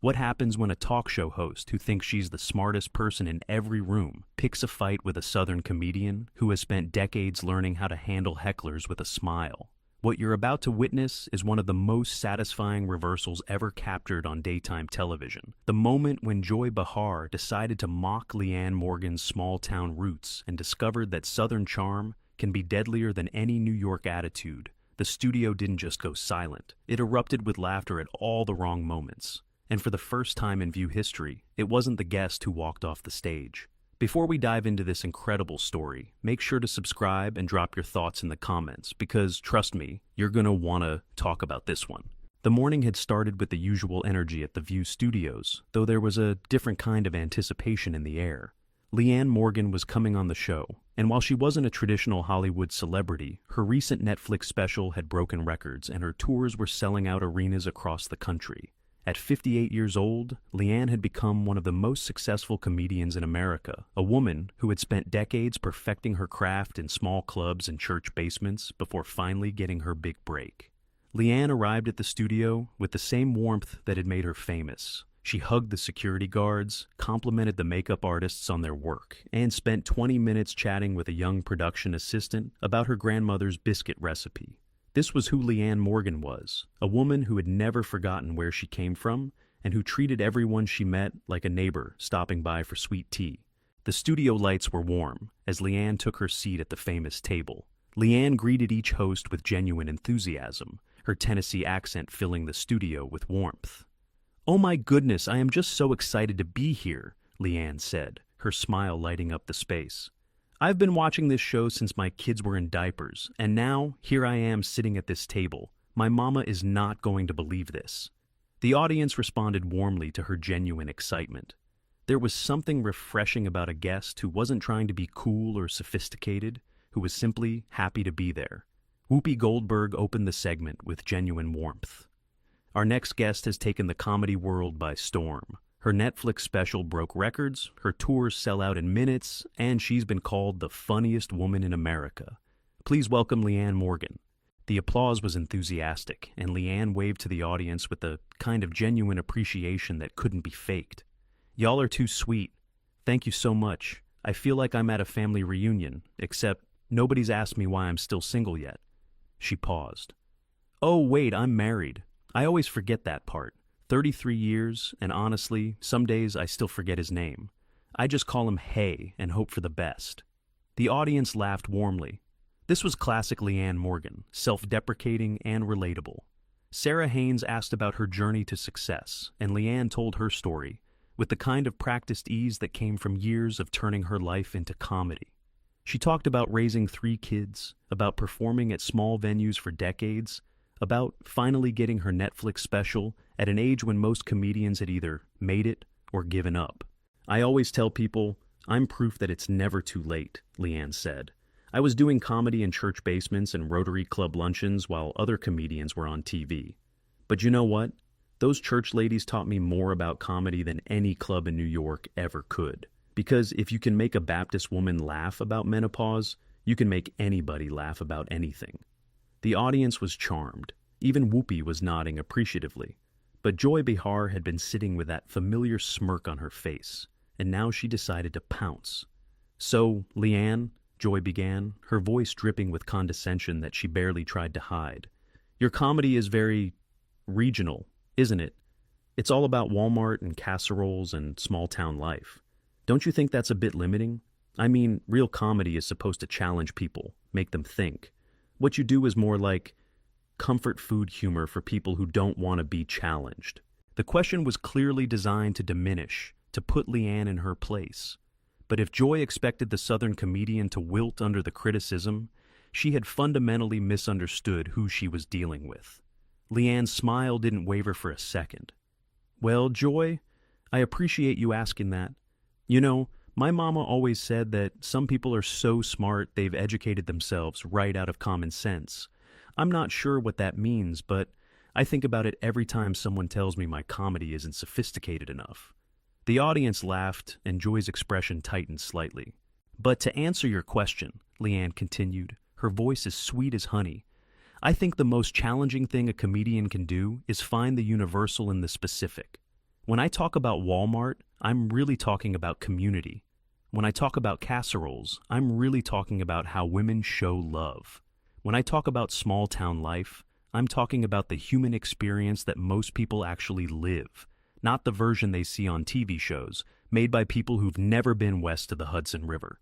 What happens when a talk show host who thinks she's the smartest person in every room picks a fight with a Southern comedian who has spent decades learning how to handle hecklers with a smile? What you're about to witness is one of the most satisfying reversals ever captured on daytime television. The moment when Joy Behar decided to mock Leanne Morgan's small-town roots and discovered that Southern charm can be deadlier than any New York attitude. The studio didn't just go silent. It erupted with laughter at all the wrong moments. And for the first time in View history, it wasn't the guest who walked off the stage. Before we dive into this incredible story, make sure to subscribe and drop your thoughts in the comments because, trust me, you're going to want to talk about this one. The morning had started with the usual energy at the View studios, though there was a different kind of anticipation in the air. Leanne Morgan was coming on the show, and while she wasn't a traditional Hollywood celebrity, her recent Netflix special had broken records and her tours were selling out arenas across the country. At 58 years old, Leanne had become one of the most successful comedians in America, a woman who had spent decades perfecting her craft in small clubs and church basements before finally getting her big break. Leanne arrived at the studio with the same warmth that had made her famous. She hugged the security guards, complimented the makeup artists on their work, and spent 20 minutes chatting with a young production assistant about her grandmother's biscuit recipe. This was who Leanne Morgan was, a woman who had never forgotten where she came from and who treated everyone she met like a neighbor stopping by for sweet tea. The studio lights were warm as Leanne took her seat at the famous table. Leanne greeted each host with genuine enthusiasm, her Tennessee accent filling the studio with warmth. "Oh my goodness, I am just so excited to be here," Leanne said, her smile lighting up the space. "I've been watching this show since my kids were in diapers, and now here I am sitting at this table. My mama is not going to believe this." The audience responded warmly to her genuine excitement. There was something refreshing about a guest who wasn't trying to be cool or sophisticated, who was simply happy to be there. Whoopi Goldberg opened the segment with genuine warmth. Our next guest has taken the comedy world by storm. Her Netflix special broke records, her tours sell out in minutes, and she's been called the funniest woman in America. Please welcome Leanne Morgan. The applause was enthusiastic, and Leanne waved to the audience with a kind of genuine appreciation that couldn't be faked. "Y'all are too sweet. Thank you so much. I feel like I'm at a family reunion, except nobody's asked me why I'm still single yet." She paused. "Oh, wait, I'm married. I always forget that part. 33 years, and honestly, some days I still forget his name. I just call him Hey and hope for the best." The audience laughed warmly. This was classic Leanne Morgan, self-deprecating and relatable. Sarah Haynes asked about her journey to success, and Leanne told her story, with the kind of practiced ease that came from years of turning her life into comedy. She talked about raising 3 kids, about performing at small venues for decades, about finally getting her Netflix special at an age when most comedians had either made it or given up. "I always tell people, I'm proof that it's never too late," Leanne said. "I was doing comedy in church basements and Rotary Club luncheons while other comedians were on TV. But you know what? Those church ladies taught me more about comedy than any club in New York ever could. Because if you can make a Baptist woman laugh about menopause, you can make anybody laugh about anything." The audience was charmed. Even Whoopi was nodding appreciatively. But Joy Behar had been sitting with that familiar smirk on her face, and now she decided to pounce. "So, Leanne," Joy began, her voice dripping with condescension that she barely tried to hide, "your comedy is very regional, isn't it? It's all about Walmart and casseroles and small-town life. Don't you think that's a bit limiting? I mean, real comedy is supposed to challenge people, make them think. What you do is more like comfort food humor for people who don't want to be challenged." The question was clearly designed to diminish, to put Leanne in her place. But if Joy expected the Southern comedian to wilt under the criticism, she had fundamentally misunderstood who she was dealing with. Leanne's smile didn't waver for a second. "Well, Joy, I appreciate you asking that. You know, my mama always said that some people are so smart they've educated themselves right out of common sense. I'm not sure what that means, but I think about it every time someone tells me my comedy isn't sophisticated enough." The audience laughed, and Joy's expression tightened slightly. "But to answer your question," Leanne continued, her voice as sweet as honey, "I think the most challenging thing a comedian can do is find the universal in the specific. When I talk about Walmart, I'm really talking about community. When I talk about casseroles, I'm really talking about how women show love. When I talk about small town life, I'm talking about the human experience that most people actually live, not the version they see on TV shows, made by people who've never been west of the Hudson River.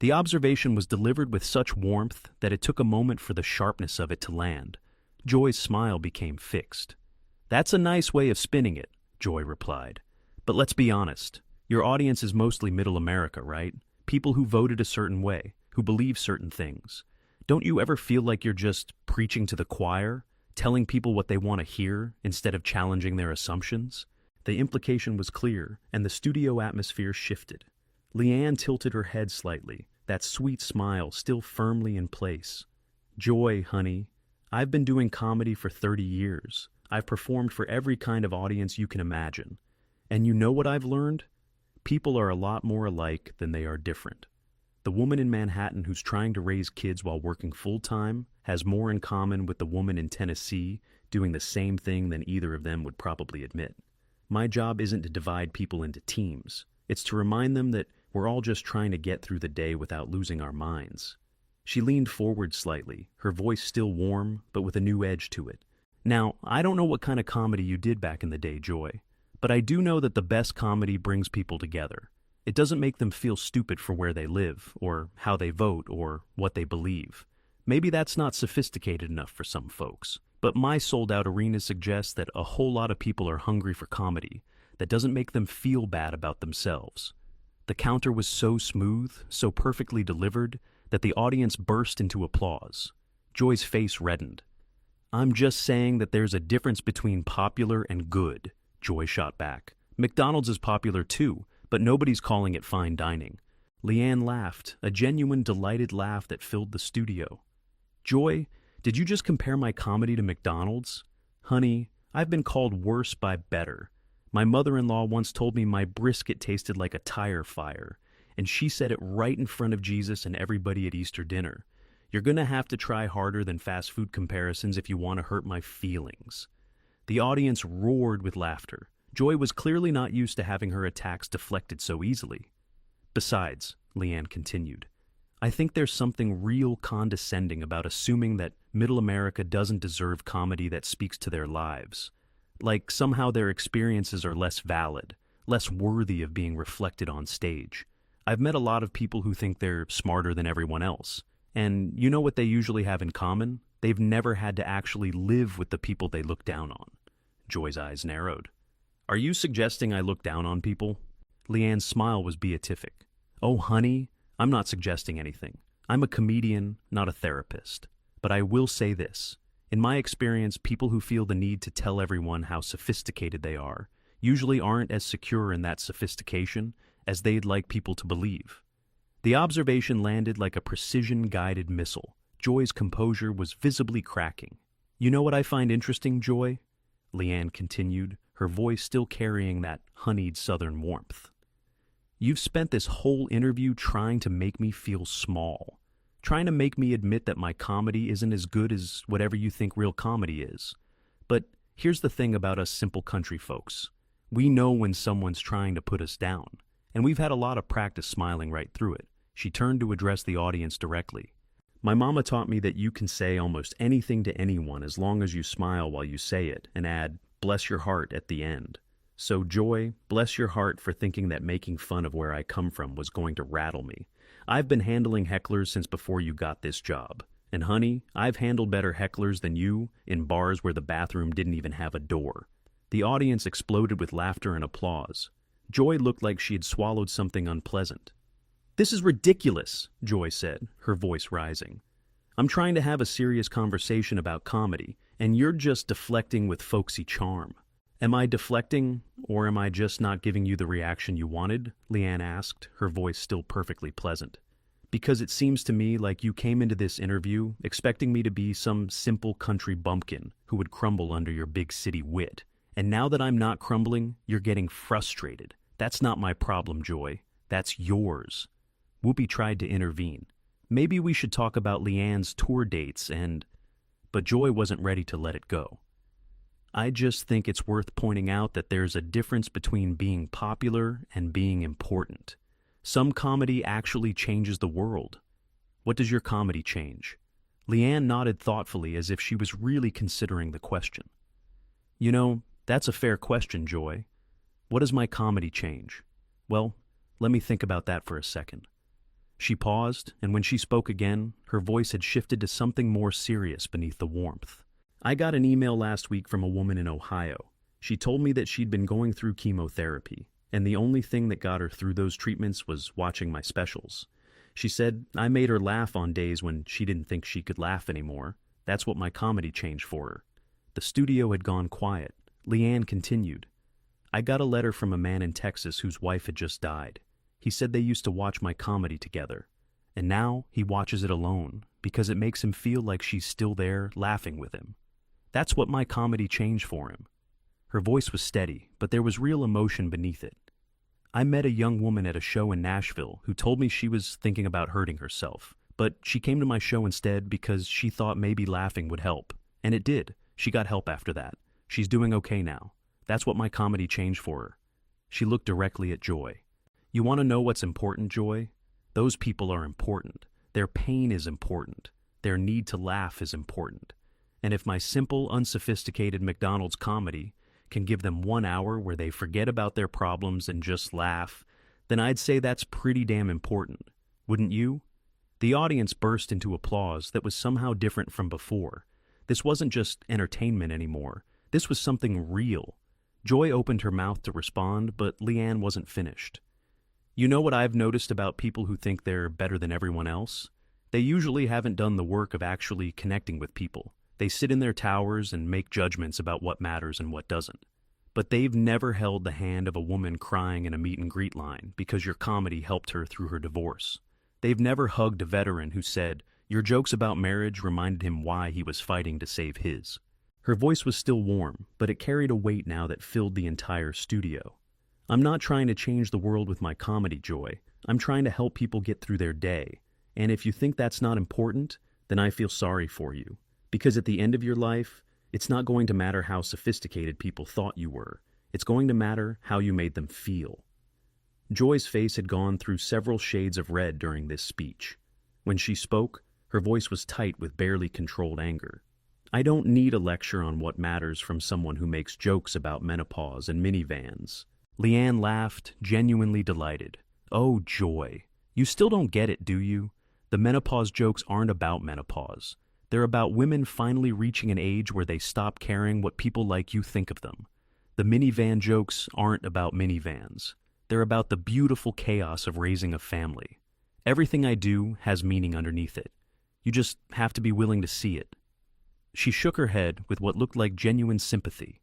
The observation was delivered with such warmth that it took a moment for the sharpness of it to land. Joy's smile became fixed. "That's a nice way of spinning it," Joy replied. "But let's be honest. Your audience is mostly middle America, right? People who voted a certain way, who believe certain things. Don't you ever feel like you're just preaching to the choir, telling people what they want to hear instead of challenging their assumptions?" The implication was clear, and the studio atmosphere shifted. Leanne tilted her head slightly, that sweet smile still firmly in place. "Joy, honey, I've been doing comedy for 30 years. I've performed for every kind of audience you can imagine. And you know what I've learned? People are a lot more alike than they are different. The woman in Manhattan who's trying to raise kids while working full-time has more in common with the woman in Tennessee doing the same thing than either of them would probably admit. My job isn't to divide people into teams. It's to remind them that we're all just trying to get through the day without losing our minds." She leaned forward slightly, her voice still warm, but with a new edge to it. "Now, I don't know what kind of comedy you did back in the day, Joy, but I do know that the best comedy brings people together. It doesn't make them feel stupid for where they live, or how they vote, or what they believe. Maybe that's not sophisticated enough for some folks, but my sold-out arena suggests that a whole lot of people are hungry for comedy that doesn't make them feel bad about themselves." The counter was so smooth, so perfectly delivered, that the audience burst into applause. Joy's face reddened. "I'm just saying that there's a difference between popular and good," Joy shot back. "McDonald's is popular too, but nobody's calling it fine dining." Leanne laughed, a genuine, delighted laugh that filled the studio. "Joy, did you just compare my comedy to McDonald's? Honey, I've been called worse by better. My mother-in-law once told me my brisket tasted like a tire fire, and she said it right in front of Jesus and everybody at Easter dinner. You're gonna have to try harder than fast food comparisons if you want to hurt my feelings." The audience roared with laughter. Joy was clearly not used to having her attacks deflected so easily. "Besides," Leanne continued, "I think there's something real condescending about assuming that middle America doesn't deserve comedy that speaks to their lives. Like somehow their experiences are less valid, less worthy of being reflected on stage. I've met a lot of people who think they're smarter than everyone else. And you know what they usually have in common? They've never had to actually live with the people they look down on." Joy's eyes narrowed. "Are you suggesting I look down on people?" Leanne's smile was beatific. "Oh, honey, I'm not suggesting anything. I'm a comedian, not a therapist. But I will say this. In my experience, people who feel the need to tell everyone how sophisticated they are usually aren't as secure in that sophistication as they'd like people to believe." The observation landed like a precision-guided missile. Joy's composure was visibly cracking. "You know what I find interesting, Joy?" Leanne continued, her voice still carrying that honeyed southern warmth. "You've spent this whole interview trying to make me feel small, trying to make me admit that my comedy isn't as good as whatever you think real comedy is. But here's the thing about us simple country folks. We know when someone's trying to put us down, and we've had a lot of practice smiling right through it." She turned to address the audience directly. "My mama taught me that you can say almost anything to anyone as long as you smile while you say it and add, 'bless your heart' at the end. So, Joy, bless your heart for thinking that making fun of where I come from was going to rattle me. I've been handling hecklers since before you got this job. And honey, I've handled better hecklers than you in bars where the bathroom didn't even have a door." The audience exploded with laughter and applause. Joy looked like she had swallowed something unpleasant. "This is ridiculous," Joy said, her voice rising. "I'm trying to have a serious conversation about comedy, and you're just deflecting with folksy charm." "Am I deflecting, or am I just not giving you the reaction you wanted?" Leanne asked, her voice still perfectly pleasant. "Because it seems to me like you came into this interview expecting me to be some simple country bumpkin who would crumble under your big city wit. And now that I'm not crumbling, you're getting frustrated. That's not my problem, Joy. That's yours." Whoopi tried to intervene. "Maybe we should talk about Leanne's tour dates and—" But Joy wasn't ready to let it go. I just think it's worth pointing out that there's a difference between being popular and being important. Some comedy actually changes the world. What does your comedy change? Leanne nodded thoughtfully as if she was really considering the question. You know, that's a fair question, Joy. What does my comedy change? Well, let me think about that for a second. She paused, and when she spoke again, her voice had shifted to something more serious beneath the warmth. I got an email last week from a woman in Ohio. She told me that she'd been going through chemotherapy, and the only thing that got her through those treatments was watching my specials. She said I made her laugh on days when she didn't think she could laugh anymore. That's what my comedy changed for her. The studio had gone quiet. Leanne continued. I got a letter from a man in Texas whose wife had just died. He said they used to watch my comedy together, and now he watches it alone because it makes him feel like she's still there laughing with him. That's what my comedy changed for him. Her voice was steady, but there was real emotion beneath it. I met a young woman at a show in Nashville who told me she was thinking about hurting herself, but she came to my show instead because she thought maybe laughing would help. And it did. She got help after that. She's doing okay now. That's what my comedy changed for her. She looked directly at Joy. You want to know what's important, Joy? Those people are important. Their pain is important. Their need to laugh is important. And if my simple, unsophisticated McDonald's comedy can give them 1 hour where they forget about their problems and just laugh, then I'd say that's pretty damn important. Wouldn't you? The audience burst into applause that was somehow different from before. This wasn't just entertainment anymore. This was something real. Joy opened her mouth to respond, but Leanne wasn't finished. You know what I've noticed about people who think they're better than everyone else? They usually haven't done the work of actually connecting with people. They sit in their towers and make judgments about what matters and what doesn't. But they've never held the hand of a woman crying in a meet and greet line because your comedy helped her through her divorce. They've never hugged a veteran who said, your jokes about marriage reminded him why he was fighting to save his. Her voice was still warm, but it carried a weight now that filled the entire studio. I'm not trying to change the world with my comedy, Joy. I'm trying to help people get through their day. And if you think that's not important, then I feel sorry for you. Because at the end of your life, it's not going to matter how sophisticated people thought you were. It's going to matter how you made them feel. Joy's face had gone through several shades of red during this speech. When she spoke, her voice was tight with barely controlled anger. I don't need a lecture on what matters from someone who makes jokes about menopause and minivans. Leanne laughed, genuinely delighted. Oh, Joy. You still don't get it, do you? The menopause jokes aren't about menopause. They're about women finally reaching an age where they stop caring what people like you think of them. The minivan jokes aren't about minivans. They're about the beautiful chaos of raising a family. Everything I do has meaning underneath it. You just have to be willing to see it. She shook her head with what looked like genuine sympathy.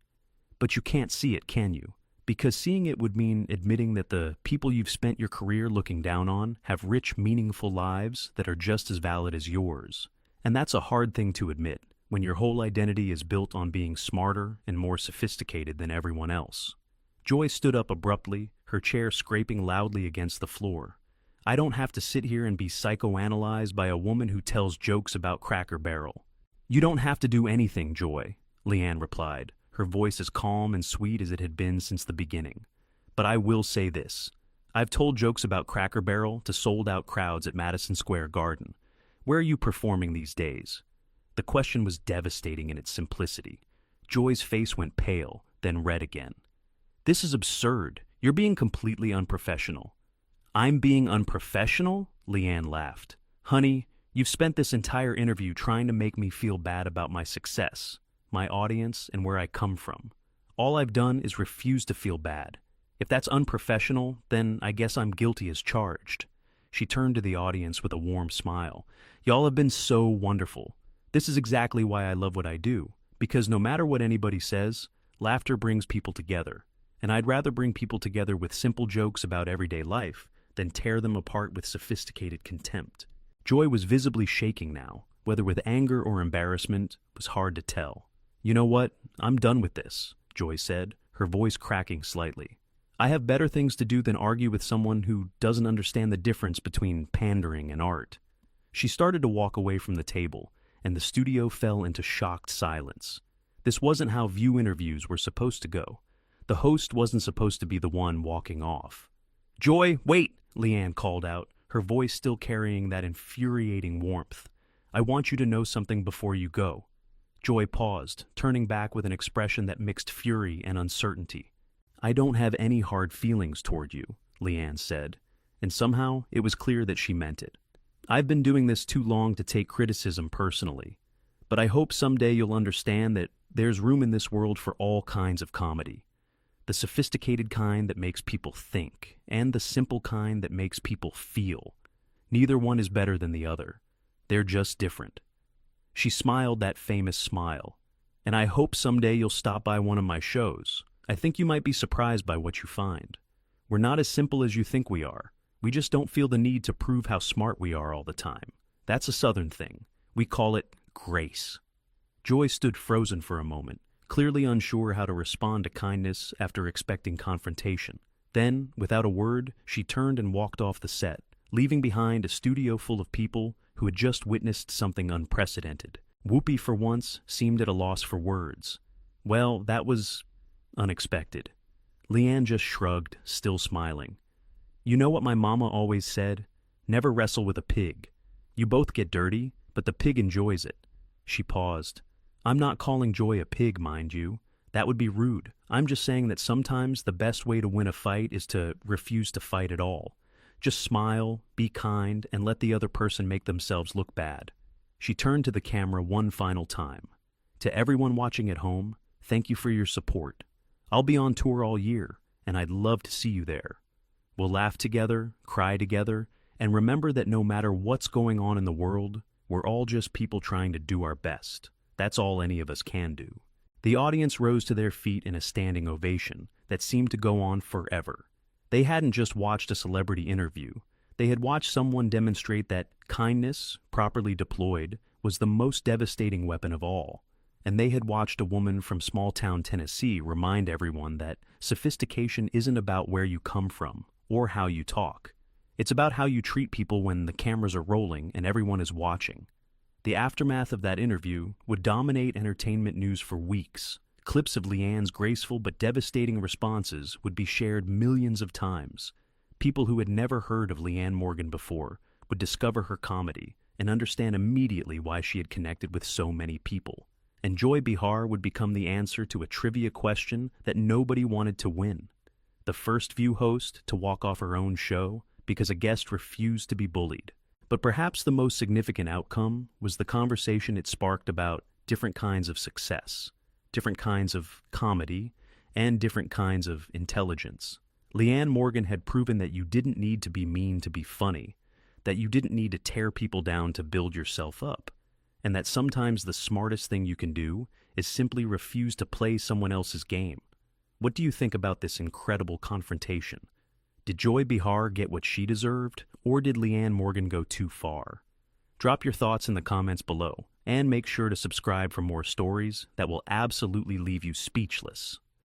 But you can't see it, can you? Because seeing it would mean admitting that the people you've spent your career looking down on have rich, meaningful lives that are just as valid as yours. And that's a hard thing to admit when your whole identity is built on being smarter and more sophisticated than everyone else. Joy stood up abruptly, her chair scraping loudly against the floor. I don't have to sit here and be psychoanalyzed by a woman who tells jokes about Cracker Barrel. You don't have to do anything, Joy, Leanne replied, her voice as calm and sweet as it had been since the beginning. But I will say this. I've told jokes about Cracker Barrel to sold-out crowds at Madison Square Garden. Where are you performing these days? The question was devastating in its simplicity. Joy's face went pale, then red again. This is absurd. You're being completely unprofessional. I'm being unprofessional? Leanne laughed. Honey, you've spent this entire interview trying to make me feel bad about my success, my audience, and where I come from. All I've done is refuse to feel bad. If that's unprofessional, then I guess I'm guilty as charged. She turned to the audience with a warm smile. Y'all have been so wonderful. This is exactly why I love what I do, because no matter what anybody says, laughter brings people together. And I'd rather bring people together with simple jokes about everyday life than tear them apart with sophisticated contempt. Joy was visibly shaking now. Whether with anger or embarrassment was hard to tell. You know what? I'm done with this, Joy said, her voice cracking slightly. I have better things to do than argue with someone who doesn't understand the difference between pandering and art. She started to walk away from the table, and the studio fell into shocked silence. This wasn't how View interviews were supposed to go. The host wasn't supposed to be the one walking off. "Joy, wait!" Leanne called out, her voice still carrying that infuriating warmth. "I want you to know something before you go." Joy paused, turning back with an expression that mixed fury and uncertainty. "I don't have any hard feelings toward you," Leanne said, and somehow it was clear that she meant it. "I've been doing this too long to take criticism personally, but I hope someday you'll understand that there's room in this world for all kinds of comedy. The sophisticated kind that makes people think, and the simple kind that makes people feel. Neither one is better than the other. They're just different." She smiled that famous smile. "And I hope someday you'll stop by one of my shows. I think you might be surprised by what you find. We're not as simple as you think we are. We just don't feel the need to prove how smart we are all the time. That's a Southern thing. We call it grace." Joy stood frozen for a moment, clearly unsure how to respond to kindness after expecting confrontation. Then, without a word, she turned and walked off the set, leaving behind a studio full of people who had just witnessed something unprecedented. Whoopi, for once, seemed at a loss for words. Well, that was unexpected. Leanne just shrugged, still smiling. "You know what my mama always said? Never wrestle with a pig. You both get dirty, but the pig enjoys it." She paused. "I'm not calling Joy a pig, mind you. That would be rude. I'm just saying that sometimes the best way to win a fight is to refuse to fight at all. Just smile, be kind, and let the other person make themselves look bad." She turned to the camera one final time. "To everyone watching at home, thank you for your support. I'll be on tour all year, and I'd love to see you there. We'll laugh together, cry together, and remember that no matter what's going on in the world, we're all just people trying to do our best. That's all any of us can do." The audience rose to their feet in a standing ovation that seemed to go on forever. They hadn't just watched a celebrity interview. They had watched someone demonstrate that kindness, properly deployed, was the most devastating weapon of all. And they had watched a woman from small-town Tennessee remind everyone that sophistication isn't about where you come from or how you talk. It's about how you treat people when the cameras are rolling and everyone is watching. The aftermath of that interview would dominate entertainment news for weeks. Clips of Leanne's graceful but devastating responses would be shared millions of times. People who had never heard of Leanne Morgan before would discover her comedy and understand immediately why she had connected with so many people. And Joy Behar would become the answer to a trivia question that nobody wanted to win. The first View host to walk off her own show because a guest refused to be bullied. But perhaps the most significant outcome was the conversation it sparked about different kinds of success, different kinds of comedy, and different kinds of intelligence. Leanne Morgan had proven that you didn't need to be mean to be funny, that you didn't need to tear people down to build yourself up, and that sometimes the smartest thing you can do is simply refuse to play someone else's game. What do you think about this incredible confrontation? Did Joy Behar get what she deserved, or did Leanne Morgan go too far? Drop your thoughts in the comments below, and make sure to subscribe for more stories that will absolutely leave you speechless.